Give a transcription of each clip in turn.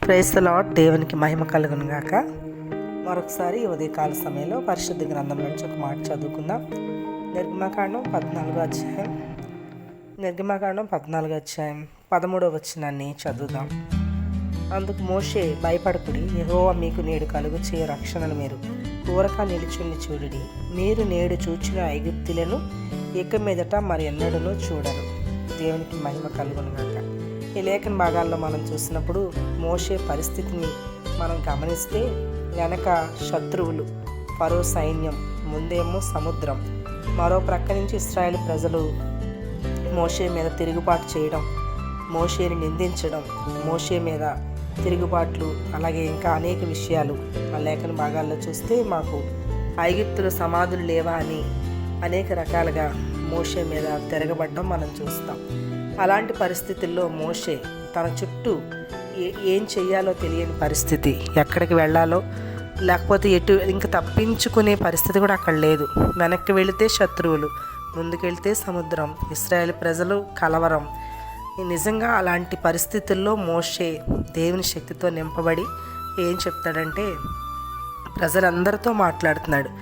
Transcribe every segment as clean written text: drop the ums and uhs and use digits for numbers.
Praise the lord. దేవునికి మహిమ కలుగును గాక. మరొకసారి ఉదయకాల సమయంలో పరిశుద్ధ గ్రంథం నుంచి ఒక మాట చదువుకుందాం. నిర్గమకాండం 14 అధ్యాయం 13వ వచనాన్ని చదువుదాం. అందుకు మోషే, భయపడకుడి, యెహోవా మీకు నేడు కలుగు చేయ రక్షణను మీరు ఊరక నిలుచుండి చూడుడి. మీరు నేడు చూచిన ఐగుప్తులను ఇక మీదట మరి ఎన్నడూ చూడరు. దేవునికి మహిమ కలుగును గాక. ఈ లేఖన భాగాల్లో మనం చూసినప్పుడు మోషే పరిస్థితిని మనం గమనిస్తే, వెనక శత్రువులు, ఫరో సైన్యం, ముందేమో సముద్రం, మరో ప్రక్క నుంచి ఇశ్రాయేలు ప్రజలు మోషే మీద తిరుగుబాటు చేయడం, మోషేని నిందించడం, మోషే మీద తిరుగుబాట్లు, అలాగే ఇంకా అనేక విషయాలు ఆ లేఖన భాగాల్లో చూస్తే మాకు ఐగుప్తుల సమాధులు లేవా అని అనేక రకాలుగా మోషే మీద తిరగబడడం మనం చూస్తాం. అలాంటి పరిస్థితుల్లో మోషే తన చుట్టూ ఏం చెయ్యాలో తెలియని పరిస్థితి, ఎక్కడికి వెళ్ళాలో లేకపోతే ఇంకా తప్పించుకునే పరిస్థితి కూడా అక్కడ లేదు. వెనక్కి వెళితే శత్రువులు, ముందుకెళ్తే సముద్రం, ఇశ్రాయేల్ ప్రజలు కలవరం. నిజంగా అలాంటి పరిస్థితుల్లో మోషే దేవుని శక్తితో నింపబడి ఏం చెప్తాడంటే, ప్రజలందరితో మాట్లాడుతున్నాడు.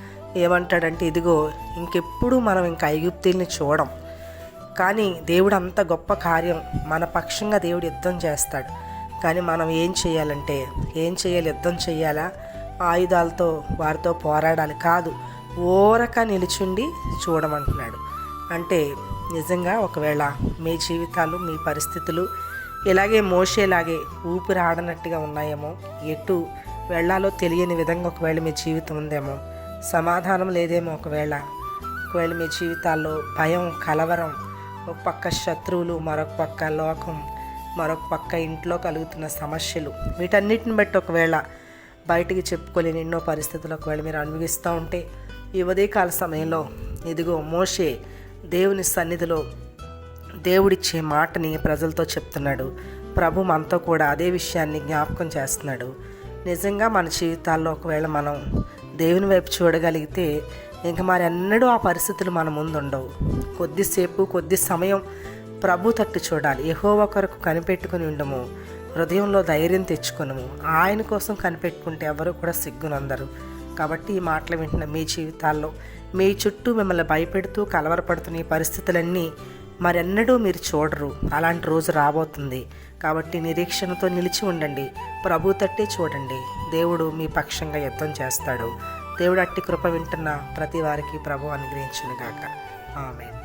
ఏమంటాడంటే, ఇదిగో ఇంకెప్పుడు మనం ఇంకా ఐగుప్తీల్ని చూడం, కానీ దేవుడు అంత గొప్ప కార్యం మన పక్షంగా దేవుడు యుద్ధం చేస్తాడు. కానీ మనం ఏం చేయాలి? యుద్ధం చేయాలా? ఆయుధాలతో వారితో పోరాడాలి కాదు, ఓరక నిలుచుండి చూడమంటున్నాడు. అంటే నిజంగా ఒకవేళ మీ జీవితాలు, మీ పరిస్థితులు ఇలాగే మోషేలాగే ఊపిరి ఆడనట్టుగా ఉన్నాయేమో, ఎటు వెళ్ళాలో తెలియని విధంగా ఒకవేళ మీ జీవితం ఉందేమో, సమాధానం లేదేమో, ఒకవేళ మీ జీవితాల్లో భయం, కలవరం, ఒక పక్క శత్రువులు, మరొక పక్క లోకం, మరొక పక్క ఇంట్లో కలుగుతున్న సమస్యలు, వీటన్నిటిని బట్టి ఒకవేళ బయటికి చెప్పుకోలేని ఎన్నో పరిస్థితులు ఒకవేళ మీరు అనుభవిస్తూ ఉంటే, ఈ ఉదయకాల సమయంలో ఇదిగో మోషే దేవుని సన్నిధిలో దేవుడిచ్చే మాటని ప్రజలతో చెప్తున్నాడు. ప్రభు మనతో కూడా అదే విషయాన్ని జ్ఞాపకం చేస్తున్నాడు. నిజంగా మన జీవితాల్లో ఒకవేళ మనం దేవుని వైపు చూడగలిగితే ఇంక మరి ఎన్నడూ ఆ పరిస్థితులు మన ముందు ఉండవు. కొద్ది సమయం ప్రభు తట్టు చూడాలి. యెహోవా కొరకు కనిపెట్టుకుని ఉండము, హృదయంలో ధైర్యం తెచ్చుకునము. ఆయన కోసం కనిపెట్టుకుంటే ఎవరు కూడా సిగ్గునందరు. కాబట్టి ఈ మాటలు వింటున్న మీ జీవితాల్లో, మీ చుట్టూ మిమ్మల్ని భయపెడుతూ కలవరపడుతున్న ఈ పరిస్థితులన్నీ మరెన్నడూ మీరు చూడరు. అలాంటి రోజు రాబోతుంది. కాబట్టి నిరీక్షణతో నిలిచి ఉండండి, ప్రభు తట్టే చూడండి. దేవుడు మీ పక్షంగా యుద్ధం చేస్తాడు. దేవుడు అట్టి కృప వింటున్న ప్రతి వారికి ప్రభు అనుగ్రహించును గాక. ఆమేన్.